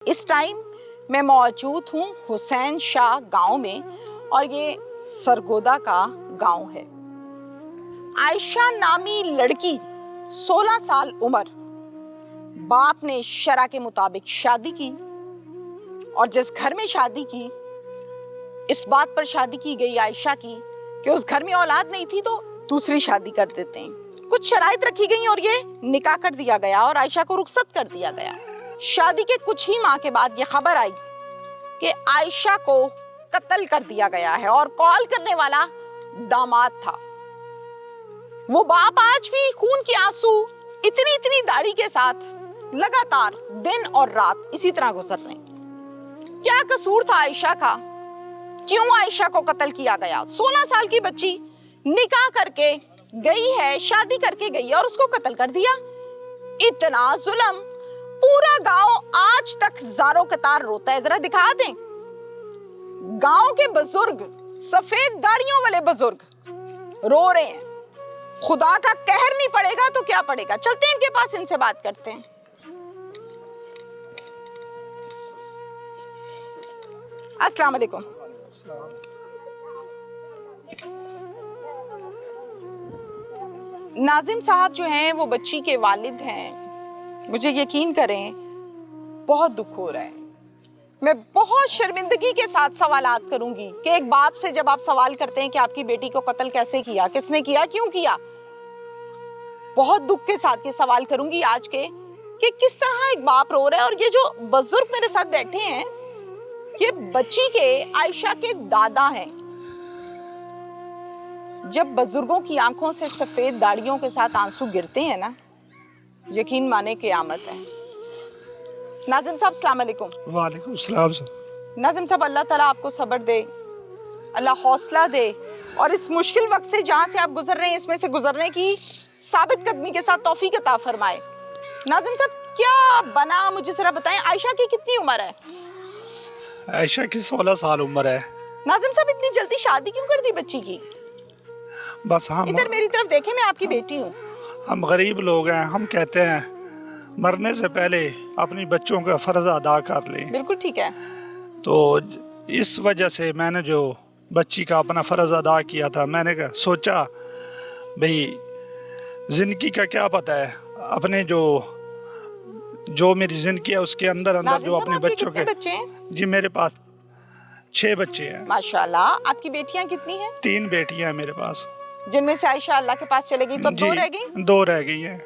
इस टाइम मैं मौजूद हूँ हुसैन शाह गांव में और ये सरगोदा का गांव है। आयशा नामी लड़की 16 साल उम्र, बाप ने शरा के मुताबिक शादी की और जिस घर में शादी की, इस बात पर शादी की गई आयशा की कि उस घर में औलाद नहीं थी तो दूसरी शादी कर देते हैं। कुछ शराइत रखी गई और ये निकाह कर दिया गया और आयशा को रुखसत कर दिया गया। शादी के कुछ ही माह के बाद ये खबर आई कि आयशा को कत्ल कर दिया गया है और कॉल करने वाला दामाद था। वो बाप आज भी खून के आंसू इतनी इतनी दाढ़ी के साथ लगातार दिन और रात इसी तरह गुजर रहे हैं। क्या कसूर था आयशा का? क्यों आयशा को कत्ल किया गया? 16 साल की बच्ची निकाह करके गई है, शादी करके गई है और उसको कत्ल कर दिया। इतना जुल्म, पूरा गांव आज तक ज़ारो कतार रोता है। जरा दिखा दें, गांव के बुजुर्ग, सफेद दाढ़ियों वाले बुजुर्ग रो रहे हैं। खुदा का कहर नहीं पड़ेगा तो क्या पड़ेगा? चलते हैं इनके पास, इनसे बात करते हैं। अस्सलाम वालेकुम। नाजिम साहब जो हैं वो बच्ची के वालिद हैं। मुझे यकीन करें बहुत दुख हो रहा है। मैं बहुत शर्मिंदगी के साथ सवालात करूंगी कि एक बाप से जब आप सवाल करते हैं कि आपकी बेटी को कत्ल कैसे किया, किसने किया, क्यों किया, बहुत दुख के साथ ये सवाल करूंगी आज के कि किस तरह एक बाप रो रहा है। और ये जो बुजुर्ग मेरे साथ बैठे हैं ये बच्ची के, आयशा के दादा हैं। जब बुजुर्गों की आंखों से सफेद दाढ़ियों के साथ आंसू गिरते हैं ना, यकीन माने क़यामत है। नाज़िम साहब अस्सलाम वालेकुम। वालेकुम सलाम। नाज़िम साहब, अल्लाह ताला आपको सब्र दे, अल्लाह हौसला दे और इस मुश्किल वक्त से जहाँ से आप गुजर रहे हैं इसमें से गुजरने की साबित कदमी के साथ तौफीक अता फरमाए। नाज़िम साहब, क्या बना मुझे जरा बताएं, आयशा की कितनी उम्र है? आयशा की 16 साल उम्र है। नाज़िम साहब, इतनी जल्दी शादी क्यों कर दी बच्ची की? बस हम इधर मेरी तरफ देखें, मैं आपकी बेटी हूँ। हम गरीब लोग हैं, हम कहते हैं मरने से पहले अपनी बच्चों का फ़र्ज अदा कर लें। बिल्कुल ठीक है। तो इस वजह से मैंने जो बच्ची का अपना फ़र्ज अदा किया था, मैंने सोचा भाई ज़िंदगी का क्या पता है, अपने जो मेरी ज़िंदगी है उसके अंदर जो अपने बच्चों के बच्चे हैं? जी मेरे पास 6 बच्चे हैं। माशाल्लाह। आपकी बेटियां कितनी हैं? 3 बेटियां हैं मेरे पास, जिनमें से आयशा अल्लाह के पास चले गई तो 2 रह गई? 2 रह गई हैं।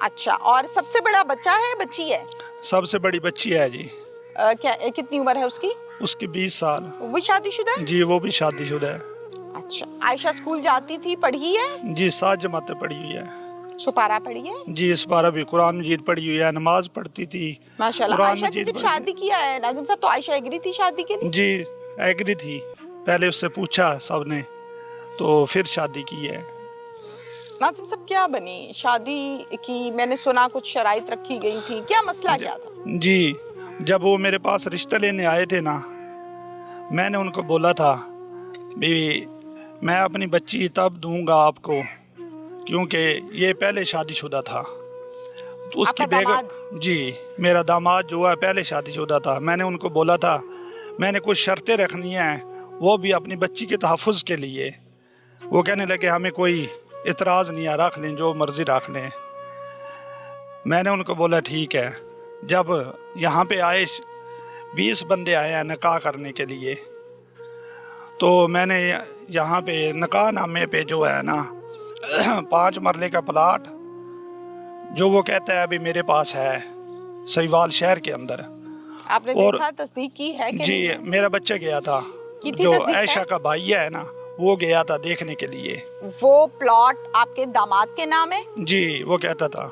अच्छा, और सबसे बड़ा बच्चा है, बच्ची है? सबसे बड़ी बच्ची है जी। क्या कितनी उम्र है उसकी? उसकी 20 साल। वो भी शादीशुदा है? जी वो भी शादीशुदा है। अच्छा, आयशा स्कूल जाती थी, पढ़ी है? जी 7 जमातें पढ़ी हुई है। सुपारा पढ़ी है? जी सुपारा भी, कुरान मजीद पढ़ी हुई है, नमाज पढ़ती थी। माशाल्लाह। आयशा की जब शादी किया है नाज़िम साहब तो आयशा एग्री थी शादी के लिए? जी एग्री थी। पहले उससे पूछा सब ने तो फिर शादी की है। नाज़िम साहब, क्या बनी शादी की? मैंने सुना कुछ शराइत रखी गई थी, क्या मसला क्या था? जी जब वो मेरे पास रिश्ता लेने आए थे ना, मैंने उनको बोला था भी मैं अपनी बच्ची तब दूंगा आपको क्योंकि ये पहले शादीशुदा था। तो उसकी बेगम, जी मेरा दामाद जो है पहले शादीशुदा था। मैंने उनको बोला था मैंने कुछ शर्तें रखनी हैं, वो भी अपनी बच्ची के तहफ़्फ़ुज़ के लिए। वो कहने लगे हमें कोई इतराज़ नहीं है, रख लें जो मर्ज़ी रख लें। मैंने उनको बोला ठीक है। जब यहाँ पे आए 20 बंदे आए हैं निकाह करने के लिए, तो मैंने यहाँ पे निकाह नामे पे जो है ना 5 मरले का प्लाट जो वो कहता है अभी मेरे पास है सहीवाल शहर के अंदर। आपने देखा, तस्दीक की है कि जी नहीं? मेरा बच्चा गया था, जो आयशा का भाई है ना, वो गया था देखने के लिए। वो प्लॉट आपके दामाद के नाम है? जी वो कहता था।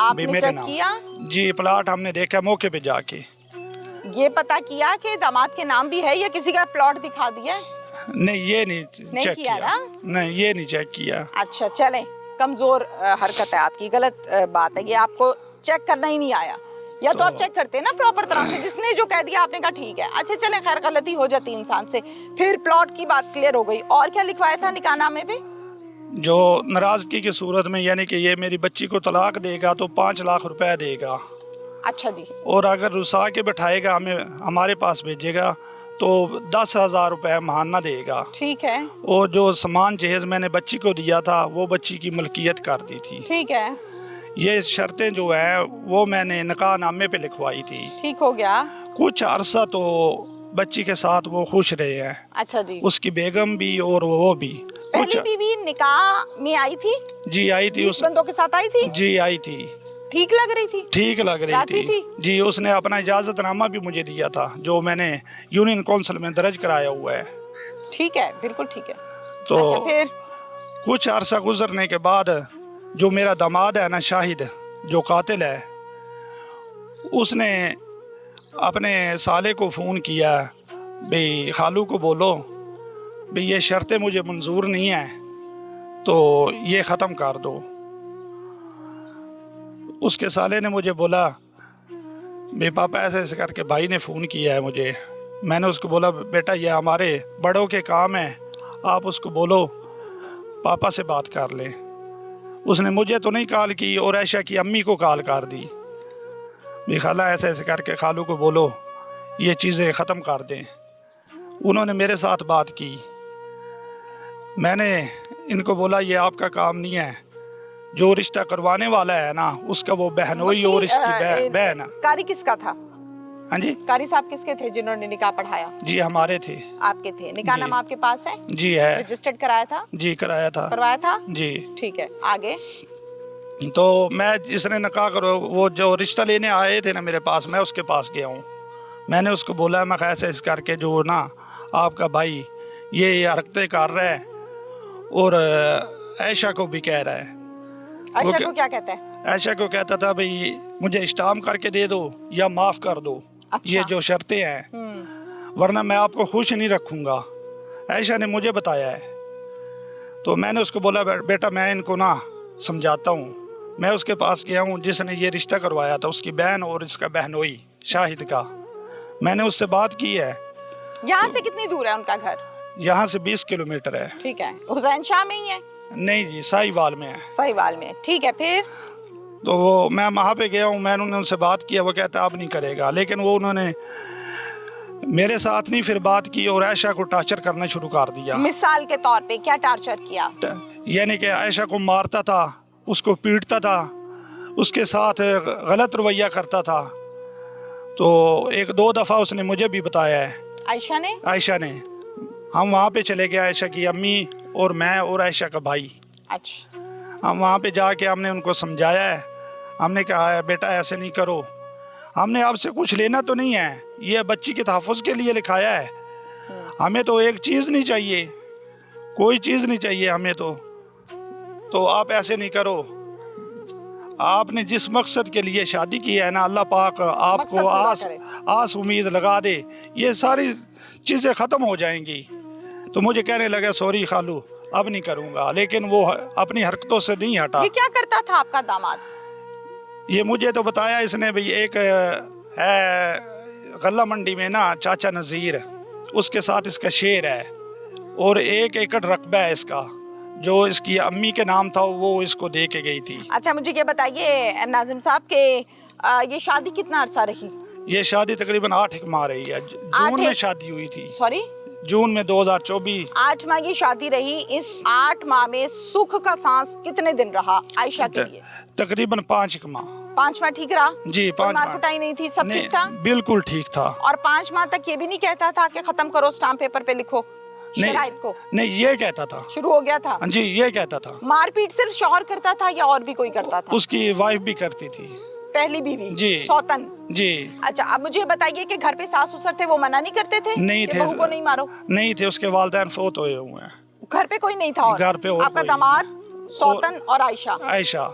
आपने चेक किया? जी प्लॉट हमने देखा मौके पे जाके। ये पता किया कि दामाद के नाम भी है या किसी का प्लॉट दिखा दिया? नहीं ये नहीं चेक किया ना? नहीं ये नहीं चेक किया। अच्छा चलें, कमजोर हरकत है आपकी, गलत बात है ये, आपको चेक करना ही नहीं आया। या तो आप चेक करते हैं ना प्रॉपर तरह से, जिसने जो कह दिया आपने कहा ठीक है। अच्छा चलें, खैर गलती हो जाती इंसान से। फिर प्लॉट की बात क्लियर हो गई, और क्या लिखवाया था निकाहनामे पे? जो नाराजगी की सूरत में, यानी कि ये मेरी बच्ची को तलाक देगा तो 5 लाख रुपए देगा। अच्छा जी। और अगर रुसा के बैठाएगा हमें, हमारे पास भेजेगा तो 10,000 रुपये महाना देगा। ठीक है। और जो सामान जहेज मैंने बच्ची को दिया था वो बच्ची की मलकियत कर दी थी। ठीक है। ये शर्तें जो हैं वो मैंने निकाह नामे पे लिखवाई थी। ठीक हो गया। कुछ अरसा तो बच्ची के साथ वो खुश रहे हैं। अच्छा जी। उसकी बेगम भी और वो भी। पहली बीवी निकाह में आई थी? जी आई थी। उस बंदों के साथ आई थी? जी आई थी। ठीक लग रही थी? ठीक लग रही राजी थी? जी। उसने अपना इजाजतनामा भी मुझे दिया था जो मैंने यूनियन काउंसिल में दर्ज कराया हुआ है। ठीक है, बिल्कुल ठीक है। तो अच्छा, फिर? कुछ अरसा गुजरने के बाद जो मेरा दामाद है ना, शाहिद, जो कातिल है, उसने अपने साले को फ़ोन किया, भाई खालू को बोलो भाई ये शर्तें मुझे मंजूर नहीं हैं तो ये ख़त्म कर दो। उसके साले ने मुझे बोला भाई पापा ऐसे ऐसे करके भाई ने फ़ोन किया है मुझे। मैंने उसको बोला बेटा ये हमारे बड़ों के काम है, आप उसको बोलो पापा से बात कर लें। उसने मुझे तो नहीं कॉल की और आयशा की अम्मी को कॉल कर दी, भाई खाला ऐसे ऐसे करके खालू को बोलो ये चीज़ें ख़त्म कर दें। उन्होंने मेरे साथ बात की। मैंने इनको बोला ये आपका काम नहीं है, जो रिश्ता करवाने वाला है ना उसका वो बहनोई और इसकी बहन। कारी किसका था? हाँ जी। कारी साहब किसके थे जिन्होंने निकाह पढ़ाया? जी हमारे थे। आपके थे। निकाह नामा आपके पास है? जी है। रजिस्टर्ड कराया था? जी कराया था। करवाया था? जी। ठीक है, आगे? तो मैं जिसने निकाह करो वो जो रिश्ता लेने आए थे ना मेरे पास, मैं उसके पास गया हूँ। मैंने उसको बोला मैं ऐसे इस करके जो ना आपका भाई ये हरकतें कर रहा है और आयशा को भी कह रहा है। आयशा को क्या कहता है? आयशा को कहता था भाई मुझे इस्टाम करके दे दो या माफ़ कर दो। अच्छा। ये जो शर्तें हैं वरना मैं आपको खुश नहीं रखूँगा। आयशा ने मुझे बताया है। तो मैंने उसको बोला बेटा मैं इनको ना समझाता हूँ। मैं उसके पास गया हूँ जिसने ये रिश्ता करवाया था, उसकी बहन और इसका बहनोई शाहिद का। मैंने उससे बात की है। यहाँ से कितनी दूर है उनका घर? यहाँ से 20 किलोमीटर है। ठीक है। हुसैन शाह में ही है? नहीं जी, साहिवाल में है। साहिवाल में, ठीक है। फिर? तो वो मैं वहाँ पे गया हूँ, मैंने उनसे बात किया, वो कहता अब नहीं करेगा। लेकिन वो उन्होंने मेरे साथ नहीं फिर बात की और आयशा को टार्चर करना शुरू कर दिया। मिसाल के तौर पे क्या टार्चर किया? यानी कि आयशा को मारता था, उसको पीटता था, उसके साथ गलत रवैया करता था। तो एक दो दफ़ा उसने मुझे भी बताया है। आयशा ने हम वहाँ पे चले गए, आयशा की अम्मी और मैं और आयशा का भाई। अच्छा। हम वहाँ पे जाके हमने उनको समझाया है। हमने कहा है बेटा ऐसे नहीं करो, हमने आपसे कुछ लेना तो नहीं है, ये बच्ची के तहफ़्फ़ुज़ के लिए लिखाया है। हमें तो एक चीज़ नहीं चाहिए, कोई चीज़ नहीं चाहिए हमें तो आप ऐसे नहीं करो। आपने जिस मकसद के लिए शादी की है ना, अल्लाह पाक आपको आस उम्मीद लगा दे, ये सारी चीज़ें ख़त्म हो जाएंगी। तो मुझे कहने लगा सॉरी खालू अब नहीं करूँगा, लेकिन वो अपनी हरकतों से नहीं हटा। ये क्या करता था आपका दामाद? ये मुझे तो बताया इसने भाई, एक है गल्ला मंडी में ना चाचा नज़ीर, उसके साथ इसका शेर है और 1 एकड़ रकबा है इसका, जो इसकी अम्मी के नाम था वो इसको दे के गई थी। अच्छा मुझे ये बताइए नाजिम साहब के ये शादी कितना अरसा रही? ये शादी तकरीबन 8 माह रही है। जून में शादी हुई थी। सॉरी, जून में 2024। 8 माह की शादी रही। इस 8 माह में सुख का सांस कितने दिन रहा आयशा के लिए? तकरीबन 5 माह। 5 माह ठीक रहा जी? 5 माह कुटाई नहीं थी, सब ठीक था? बिल्कुल ठीक था। और 5 माह तक ये भी नहीं कहता था कि खत्म करो, स्टाम्प पेपर पे लिखो शराइत को? नहीं, ये कहता था। शुरू हो गया था? जी ये कहता था। मारपीट सिर्फ शौहर करता था या और भी कोई करता था? उसकी वाइफ भी करती थी, पहली बीवी जी। सौतन जी। अच्छा अब मुझे बताइए कि घर पे सास ससुर थे, वो मना नहीं करते थे? नहीं थे। बहू को नहीं मारो? नहीं थे, उसके वालिदैन फौत हुए हुए हैं। घर पे कोई नहीं था? और घर पे और आपका दामाद, सौतन और आयशा?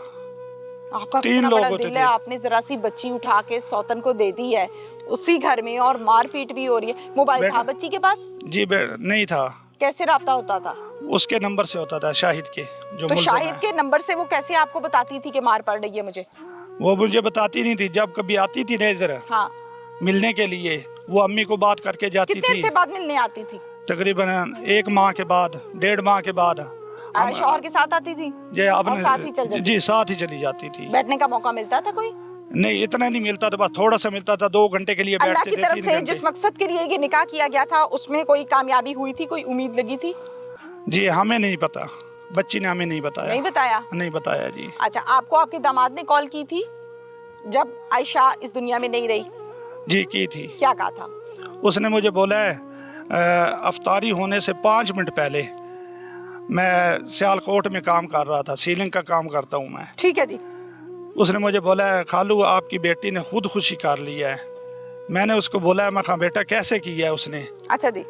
आपका 3 लोग होते थे। आपने जरा सी बच्ची उठा के सौतन को दे दी है उसी घर में और मारपीट भी हो रही है। मोबाइल था बच्ची के पास? जी नहीं था। कैसे राब्ता होता था? उसके नंबर से होता था, शाहिद के जो तो शाहिद के नंबर से वो कैसे आपको बताती थी कि मार पड़ रही है मुझे? वो मुझे बताती नहीं थी। जब कभी आती थी ना इधर मिलने के लिए, वो अम्मी को बात करके जाती थी। कितने से बाद मिलने आती थी? तकरीबन 1 माह के बाद, 1.5 माह के बाद। शौहर के साथ आती थी? जी और साथ ही चल जाती? जी साथ ही चली जाती थी। बैठने का मौका मिलता था कोई? नहीं, इतना नहीं मिलता था, बस थोड़ा सा मिलता था, 2 घंटे के लिए अल्लाह बैठते की थे, तरफ 3 से घंटे। जिस मकसद के लिए ये निकाह किया गया था उसमें कोई कामयाबी हुई थी, कोई उम्मीद लगी थी? जी हमें नहीं पता, बच्ची ने हमें नहीं बताया। नहीं बताया? नहीं बताया जी। अच्छा, आपको आपके दामाद ने कॉल की थी जब आयशा इस दुनिया में नहीं रही? जी की थी। क्या कहा था? उसने मुझे बोला है अफ्तारी होने से 5 मिनट पहले, मैं सियालकोट में काम कर रहा था, सीलिंग का काम करता हूँ मैं। ठीक है जी। उसने मुझे बोला है खालू आपकी बेटी ने खुदकुशी कर लिया है। मैंने उसको बोला है, मैं कहा बेटा कैसे किया है उसने? अच्छा जी।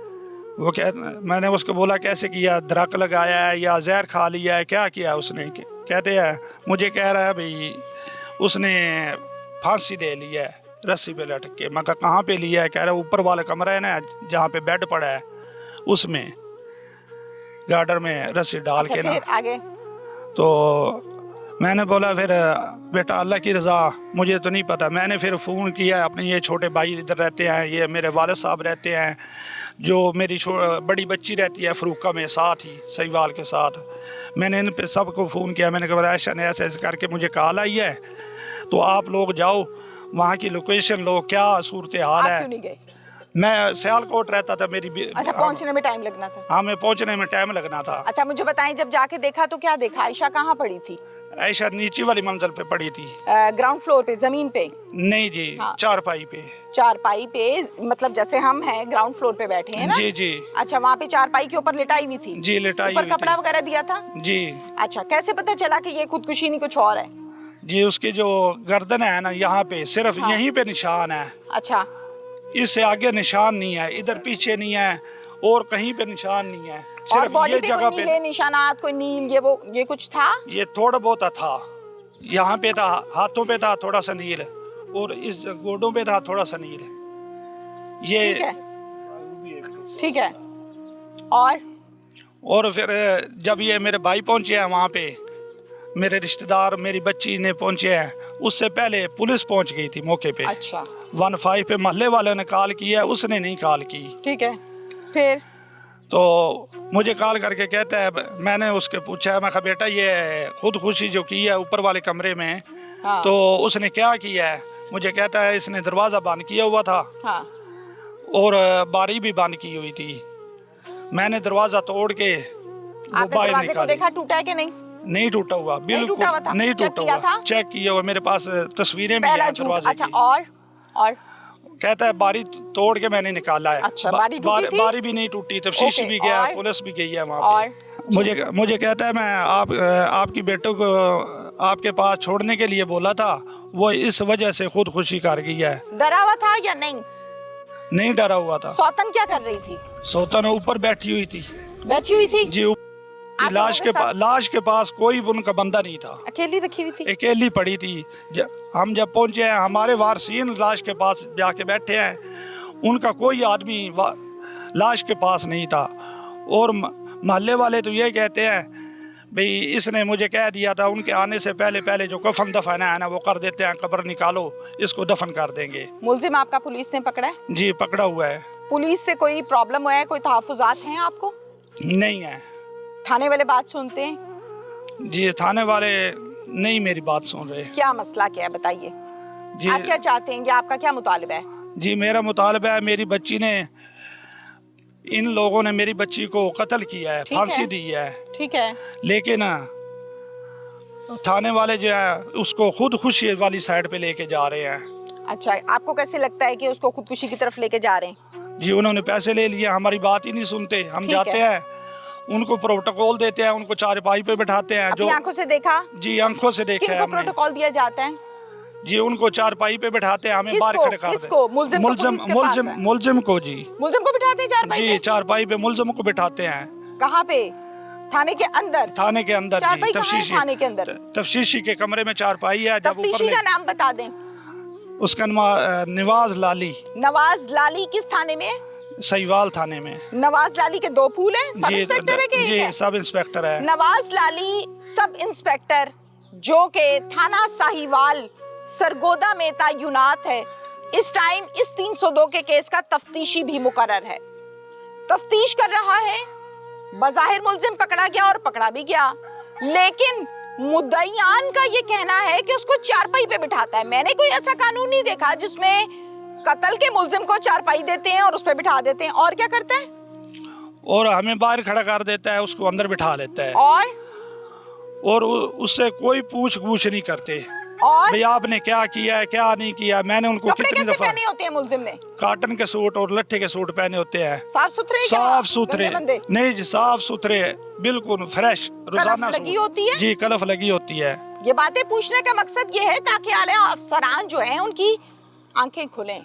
मैंने उसको बोला कैसे किया, दरक लगाया है या जहर खा लिया है, क्या किया उसने? कहते हैं मुझे कह रहा है भाई उसने फांसी ले लिया है रस्सी पे लटक के। मैं कहा कहाँ पे लिया है? कह रहा है ऊपर वाला कमरा है ना जहाँ पे बेड पड़ा है उसमें, गार्डर में रस्सी डाल अच्छा, के ना। फिर आगे? तो मैंने बोला फिर बेटा अल्लाह की रज़ा, मुझे तो नहीं पता। मैंने फिर फ़ोन किया, अपने ये छोटे भाई इधर रहते हैं, ये मेरे वालिद साहब रहते हैं, जो मेरी बड़ी बच्ची रहती है फरूका में साथ ही सहीवाल के साथ। मैंने इन पे सबको फ़ोन किया, मैंने कहा आयशा ने ऐसे ऐसे करके मुझे कॉल आई है, तो आप लोग जाओ वहाँ की लोकेशन लो, क्या सूरत हाल आप है। क्यों नहीं गए? मैं सियालकोट रहता था, मेरी अच्छा, पहुंचने में टाइम लगना था? हाँ, मैं पहुँचने में टाइम लगना था। अच्छा, मुझे बताएं जब जाके देखा तो क्या देखा? आयशा कहाँ पड़ी थी? आयशा नीचे वाली मंजिल पे पड़ी थी। ग्राउंड फ्लोर पे, जमीन पे? नहीं जी, हाँ। चारपाई पे। चारपाई पे, मतलब जैसे हम हैं ग्राउंड फ्लोर पे बैठे हैं ना? जी जी। अच्छा, वहाँ पे चारपाई के ऊपर लिटाई हुई थी? जी लिटाई ऊपर हुई कपड़ा थी। वगैरह दिया था? जी अच्छा, कैसे पता चला कि ये खुदकुशी नहीं कुछ और है? जी, उसकी जो गर्दन है ना यहाँ पे सिर्फ हाँ। यहीं पे निशान है, अच्छा, इससे आगे निशान नहीं है, इधर पीछे नहीं है और कहीं पे निशान नहीं है, और सिर्फ बॉडी ये पे जगह कोई पे। नीले निशानात, कोई नील, ये कुछ था? ये थोड़ा बहुत था, यहाँ पे था, हाथों पे था थोड़ा सा नील, और इस गोडों पे था थोड़ा सा नील। ये ठीक है, ठीक है। और फिर जब ये मेरे भाई पहुंचे हैं वहाँ पे, मेरे रिश्तेदार मेरी बच्ची ने पहुंचे हैं, उससे पहले पुलिस पहुंच गई थी मौके पे। अच्छा, 15 पे मोहल्ले वालों ने कॉल किया, उसने नहीं कॉल की। ठीक है। फिर तो मुझे कॉल करके कहता है, मैंने उसके पूछा, मैं कहा बेटा ये खुदकुशी जो की है ऊपर वाले कमरे में, हाँ। तो उसने क्या किया है? मुझे कहता है इसने दरवाज़ा बंद किया हुआ था, हाँ। और बारी भी बंद की हुई थी। मैंने दरवाज़ा तोड़ के वो आपने बाहर दरवाजे को निकाली। देखा टूटा है कि नहीं? नहीं टूटा हुआ, नहीं टूटा हुआ था? नहीं चेक टूटा किया हुआ, था? चेक किया हुआ, मेरे पास तस्वीरें भी पहला हैं झूठ। दरवाजे अच्छा, की। और कहता है बारी तोड़ के मैंने निकाला है। अच्छा, बारी टूटी थी? बारी भी नहीं टूटी, तफ्तीश ओके, भी गया, और? पुलिस भी गई है वहाँ और? पे। मुझे कहता है मैं आपकी बेटों को आपके पास छोड़ने के लिए बोला था, वो इस वजह से खुदकुशी कर गई है। डरा हुआ था या नहीं? नहीं डरा हुआ था। सौतन क्या कर रही थी? सौतन ऊपर बैठी हुई थी। बैठी हुई थी? जी, आप लाश लोगों के लाश के पास कोई उनका बंदा नहीं था, अकेली रखी हुई थी? अकेली पड़ी थी। हम जब पहुंचे हैं, हमारे वारसीन लाश के पास जाके बैठे हैं, उनका कोई आदमी लाश के पास नहीं था। और मोहल्ले वाले तो ये कहते हैं भाई इसने मुझे कह दिया था उनके आने से पहले जो कफन दफन है ना वो कर देते हैं, कब्र निकालो, इसको दफन कर देंगे। मुलजिम आपका पुलिस ने पकड़ा है? जी पकड़ा हुआ है। पुलिस से कोई प्रॉब्लम हुआ है, कोई तहफुजात हैं आपको? नहीं है थाने वाले बात सुनते हैं? जी, थाने वाले नहीं मेरी बात सुन रहे। क्या मसला क्या है बताइए? जी आप क्या चाहते हैं कि आपका क्या मुतालिबा है? जी, मेरा मुतालबा है, मेरी बच्ची ने, इन लोगों ने मेरी बच्ची को कत्ल किया है, ठीक फांसी है। दी है, ठीक है। लेकिन थाने वाले जो है उसको खुदकुशी वाली साइड पे लेके जा रहे हैं। अच्छा, आपको कैसे लगता है कि उसको खुदकुशी की तरफ लेके जा रहे हैं? जी, उन्होंने पैसे ले लिए, हमारी बात ही नहीं सुनते। हम ठीक जाते है। हैं, उनको प्रोटोकॉल देते हैं, उनको चारपाई पे बैठाते हैं। अपनी आंखों से देखा? जी आंखों से देखा है किनको हमने। प्रोटोकॉल दिया जाता है? जी, उनको चारपाई पे बैठाते हैं, हमें बाहर किसको? खड़े कर देते किसको? मुलजिम को पुलिस के पास है? मुलजिम को। जी मुलजिम को बिठाते हैं चारपाई जी, पे? चारपाई पे मुलजिम को बैठाते हैं। कहाँ पे? थाने के अंदर? थाने के अंदर। चारपाई जी, कहाँ है थाने के अंदर? तफ्तीशी के कमरे में चारपाई है। जब ऊपर तफ्तीशी का नाम बता दें। उसका नवाज लाली। नवाज लाली किस थाने में? सहीवाल थाने में। नवाज लाली के 2 फूल हैं? सब इंस्पेक्टर है कि एक जी है? सब इंस्पेक्टर है। नवाज लाली सब इंस्पेक्टर जो के थाना साहिवाल सरगोदा में तैनात है, इस टाइम इस 302 के केस का तफ्तीशी भी मुकर्रर है, तफ्तीश कर रहा है। बज़ाहिर मुलजिम पकड़ा गया और पकड़ा भी गया, लेकिन मुद्दईयान का ये कहना है कि उसको चारपाई पे बिठाता है। मैंने कोई ऐसा कानून नहीं देखा जिसमें कत्ल के मुल्जिम को चारपाई देते हैं और उस पे बिठा देते हैं। और क्या करता है? और हमें बाहर खड़ा कर देता है, उसको अंदर बिठा लेता है और उससे कोई पूछ नहीं करते और भाई आपने क्या किया है क्या नहीं किया। मैंने उनको कपड़े कितनी कैसे दफा पहने होते हैं मुल्जिम ने? कॉटन के सूट और लट्ठे के सूट पहने होते हैं। साफ सुथरे? साफ सुथरे गंदे? नहीं जी, साफ सुथरे बिल्कुल फ्रेश। रोजाना कलफ लगी होती है? जी कलफ लगी होती है। ये बातें पूछने का मकसद ये है ताकि आला अफसरान जो हैं उनकी आंखें खुलें।